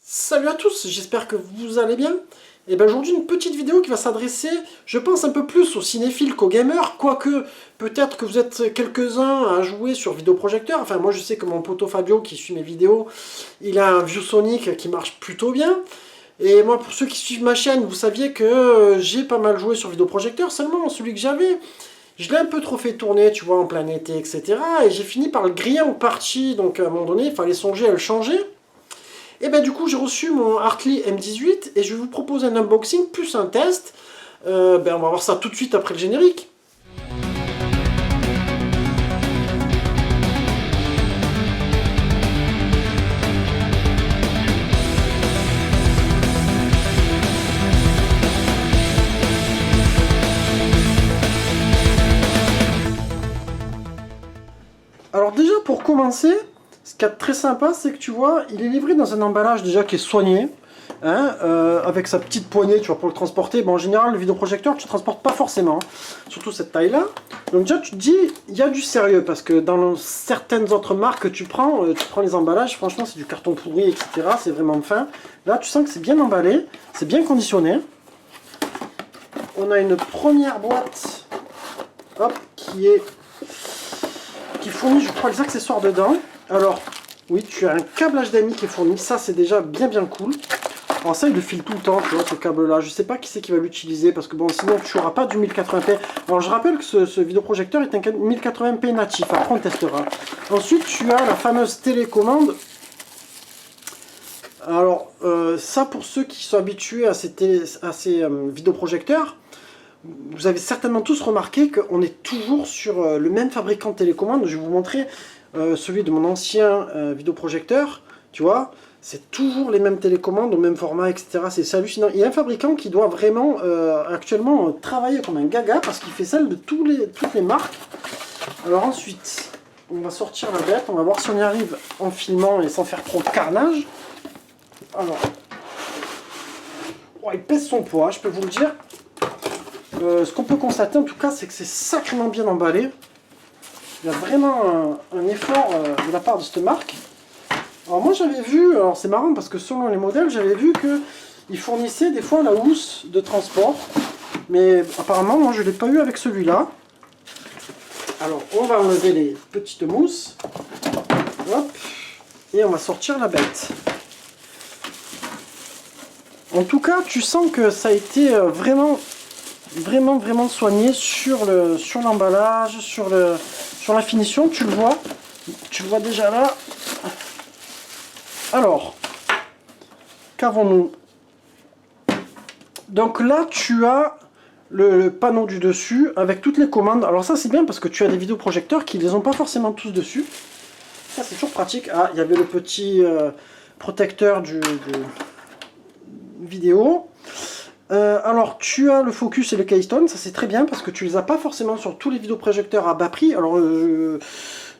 Salut à tous, j'espère que vous allez bien. Et bien aujourd'hui une petite vidéo qui va s'adresser, je pense, un peu plus aux cinéphiles qu'aux gamers, quoique peut-être que vous êtes quelques-uns à jouer sur vidéoprojecteur. Enfin moi je sais que mon poteau Fabio qui suit mes vidéos, il a un ViewSonic qui marche plutôt bien. Et moi pour ceux qui suivent ma chaîne, vous saviez que j'ai pas mal joué sur vidéoprojecteur, seulement celui que j'avais, je l'ai un peu trop fait tourner, tu vois, en plein été, etc. Et j'ai fini par le griller en partie, donc à un moment donné il fallait songer à le changer. Et ben du coup j'ai reçu mon Hartley M18 et je vais vous proposer un unboxing plus un test. On va voir ça tout de suite après le générique. Alors déjà pour commencer, ce qui est très sympa c'est que tu vois, il est livré dans un emballage déjà qui est soigné. Hein, avec sa petite poignée, tu vois, pour le transporter. Bon, en général, le vidéoprojecteur, tu ne transportes pas forcément, hein, surtout cette taille-là. Donc déjà, tu te dis, il y a du sérieux, parce que dans certaines autres marques que tu prends les emballages, franchement, c'est du carton pourri, etc. C'est vraiment fin. Là, tu sens que c'est bien emballé, c'est bien conditionné. On a une première boîte, hop, qui fournit, je crois, les accessoires dedans. Alors, oui, tu as un câble HDMI qui est fourni, ça, c'est déjà bien cool. Alors ça, il le file tout le temps, tu vois, ce câble-là. Je sais pas qui c'est qui va l'utiliser, parce que bon, sinon, tu n'auras pas du 1080p. Alors, je rappelle que ce vidéoprojecteur est un 1080p natif. Après, on testera. Ensuite, tu as la fameuse télécommande. Alors, ça, pour ceux qui sont habitués à ces vidéoprojecteurs, vous avez certainement tous remarqué qu'on est toujours sur le même fabricant de télécommande. Je vais vous montrer celui de mon ancien vidéoprojecteur, tu vois. C'est toujours les mêmes télécommandes, au même format, etc. C'est hallucinant. Il y a un fabricant qui doit vraiment actuellement travailler comme un gaga parce qu'il fait celle de toutes les marques. Alors ensuite, on va sortir la bête, on va voir si on y arrive en filmant et sans faire trop de carnage. Alors, il pèse son poids, je peux vous le dire. Ce qu'on peut constater en tout cas, c'est que c'est sacrément bien emballé. Il y a vraiment un effort de la part de cette marque. Alors moi j'avais vu, alors c'est marrant parce que selon les modèles, j'avais vu qu'ils fournissaient des fois la housse de transport. Mais apparemment moi je ne l'ai pas eu avec celui-là. Alors on va enlever les petites mousses. Hop. Et on va sortir la bête. En tout cas tu sens que ça a été vraiment soigné sur l'emballage, sur la finition, tu le vois déjà là. Alors, qu'avons-nous? Donc là, tu as le panneau du dessus avec toutes les commandes. Alors ça, c'est bien parce que tu as des vidéoprojecteurs qui ne les ont pas forcément tous dessus. Ça, c'est toujours pratique. Ah, il y avait le petit protecteur du vidéo. Alors, tu as le focus et le keystone. Ça, c'est très bien parce que tu les as pas forcément sur tous les vidéoprojecteurs à bas prix. Alors,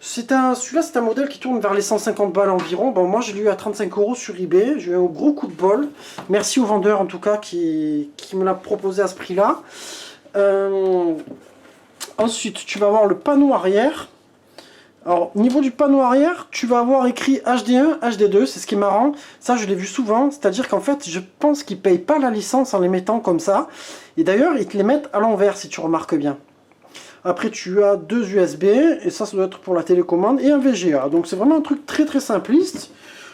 celui-là, c'est un modèle qui tourne vers les 150 balles environ. Bon, moi, je l'ai eu à 35 € sur eBay. J'ai eu un gros coup de bol. Merci au vendeur, en tout cas, qui me l'a proposé à ce prix-là. Ensuite, tu vas avoir le panneau arrière. Alors, au niveau du panneau arrière, tu vas avoir écrit HD1, HD2. C'est ce qui est marrant. Ça, je l'ai vu souvent. C'est-à-dire qu'en fait, je pense qu'ils ne payent pas la licence en les mettant comme ça. Et d'ailleurs, ils te les mettent à l'envers, si tu remarques bien. Après, tu as deux USB, et ça doit être pour la télécommande, et un VGA. Donc, c'est vraiment un truc très simpliste.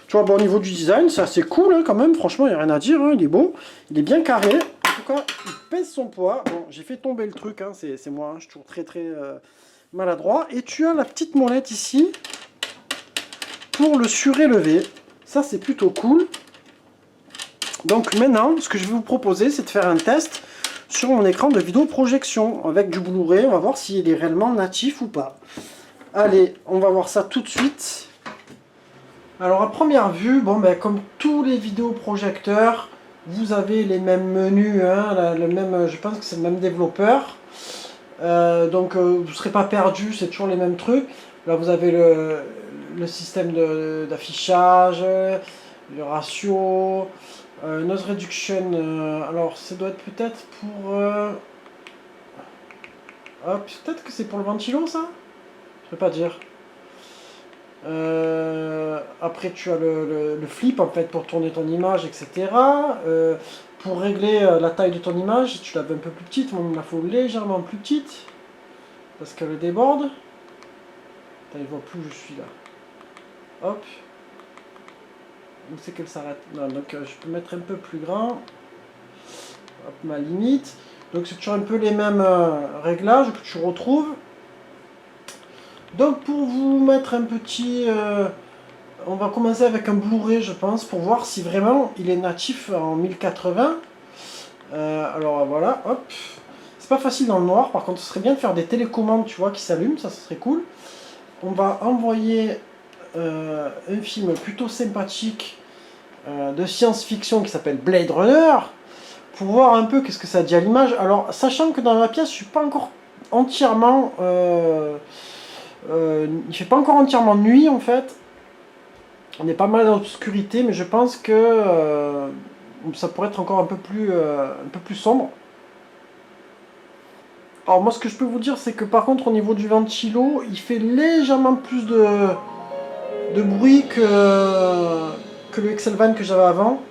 Tu vois, bon, au niveau du design, c'est assez cool, hein, quand même. Franchement, il n'y a rien à dire, hein, il est beau. Il est bien carré. En tout cas, il pèse son poids. Bon, j'ai fait tomber le truc, hein, c'est moi, hein, je suis toujours très maladroit. Et tu as la petite molette ici, pour le surélever. Ça, c'est plutôt cool. Donc, maintenant, ce que je vais vous proposer, c'est de faire un test sur mon écran de vidéoprojection avec du Blu-ray. On va voir s'il est réellement natif ou pas. Allez, on va voir ça tout de suite. Alors à première vue, bon ben comme tous les vidéoprojecteurs, vous avez les mêmes menus, hein, je pense que c'est le même développeur. Donc vous ne serez pas perdu, c'est toujours les mêmes trucs. Là vous avez le système d'affichage, le ratio. Noise reduction, alors ça doit être peut-être pour... peut-être que c'est pour le ventilo ça? Je peux pas dire. Après, tu as le flip en fait pour tourner ton image, etc. Pour régler la taille de ton image, tu l'avais un peu plus petite. Moi, il me la faut légèrement plus petite parce qu'elle déborde. Attends, il voit plus où je suis là. Hop. Où c'est qu'elle s'arrête? Non, donc je peux mettre un peu plus grand. Hop, ma limite. Donc c'est toujours un peu les mêmes réglages que tu retrouves. Donc pour vous mettre un petit... on va commencer avec un Blu-ray je pense pour voir si vraiment il est natif en 1080. Alors voilà, hop. C'est pas facile dans le noir, par contre ce serait bien de faire des télécommandes, tu vois, qui s'allument, ça serait cool. On va envoyer un film plutôt sympathique de science-fiction qui s'appelle Blade Runner pour voir un peu qu'est-ce que ça dit à l'image. Alors sachant que dans ma pièce je suis pas encore entièrement... il fait pas encore entièrement nuit en fait. On est pas mal dans l'obscurité, mais je pense que ça pourrait être encore un peu plus sombre. Alors moi ce que je peux vous dire c'est que par contre au niveau du ventilo, il fait légèrement plus de bruit que le Excelvan que j'avais avant.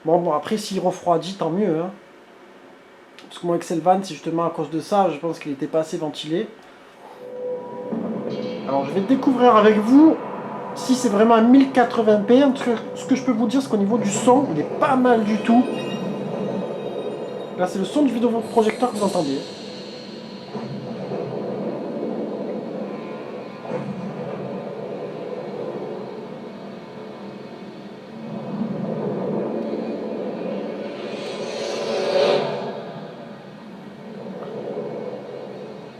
Bon après s'il refroidit tant mieux. Hein. Parce que mon Excelvan c'est justement à cause de ça, je pense qu'il n'était pas assez ventilé. Alors je vais découvrir avec vous si c'est vraiment à 1080p. En tout cas, ce que je peux vous dire c'est qu'au niveau du son, il est pas mal du tout. Là c'est le son du vidéoprojecteur que vous entendez.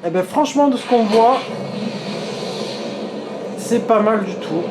Et bien franchement de ce qu'on voit, c'est pas mal du tout.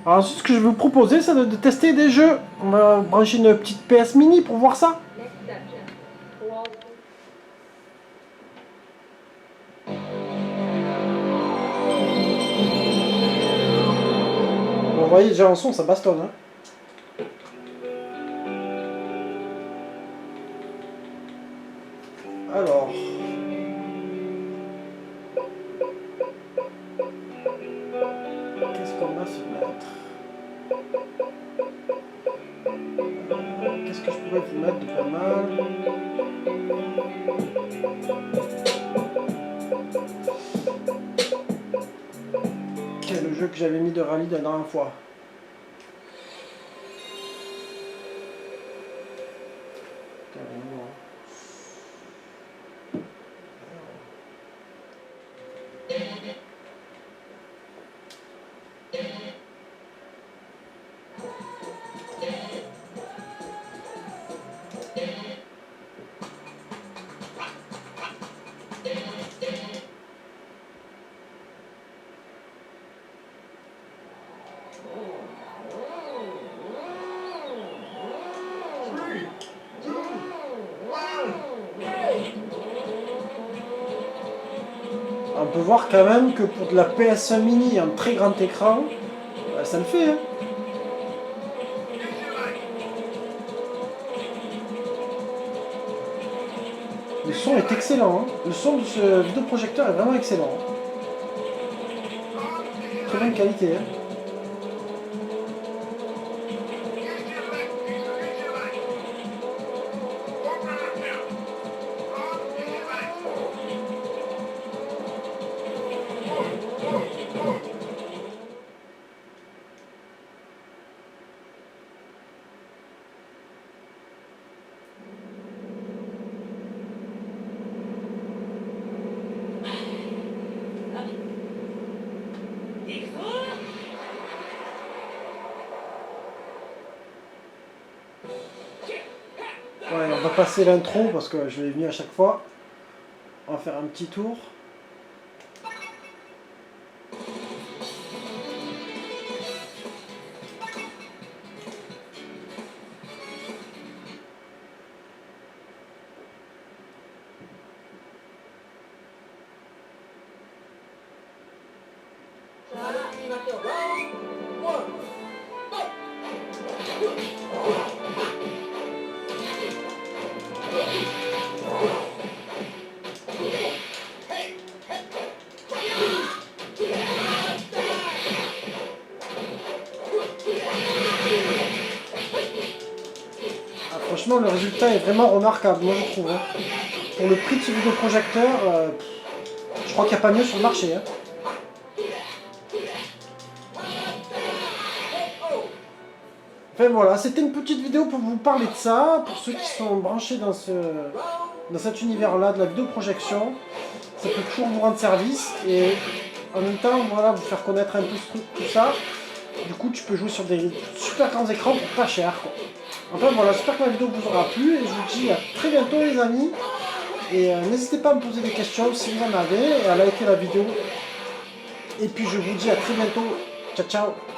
Alors ensuite, ce que je vais vous proposer, c'est de tester des jeux. On va brancher une petite PS Mini pour voir ça. Bon, vous voyez déjà en son, ça bastonne. Hein. Alors... qu'est-ce qu'on va se mettre? Qu'est-ce que je pourrais vous mettre de pas mal? Quel le jeu que j'avais mis de rallye la dernière fois? On peut voir quand même que pour de la PS1 mini en très grand écran, ça le fait. Hein. Le son est excellent. Hein. Le son de ce vidéoprojecteur est vraiment excellent. Très bonne qualité. Hein. passer l'intro parce que je l'ai mis à chaque fois. On va faire un petit tour. Franchement, le résultat est vraiment remarquable, moi je trouve. Hein. Pour le prix de ce vidéoprojecteur, je crois qu'il n'y a pas mieux sur le marché. Hein. Enfin voilà, c'était une petite vidéo pour vous parler de ça, pour ceux qui sont branchés dans cet univers-là de la vidéoprojection. Ça peut toujours vous rendre service et en même temps, voilà, vous faire connaître un peu ce truc, tout ça. Du coup, tu peux jouer sur des super grands écrans pour pas cher, quoi. Enfin voilà, j'espère que la vidéo vous aura plu et je vous dis à très bientôt les amis. Et n'hésitez pas à me poser des questions si vous en avez et à liker la vidéo. Et puis je vous dis à très bientôt. Ciao ciao.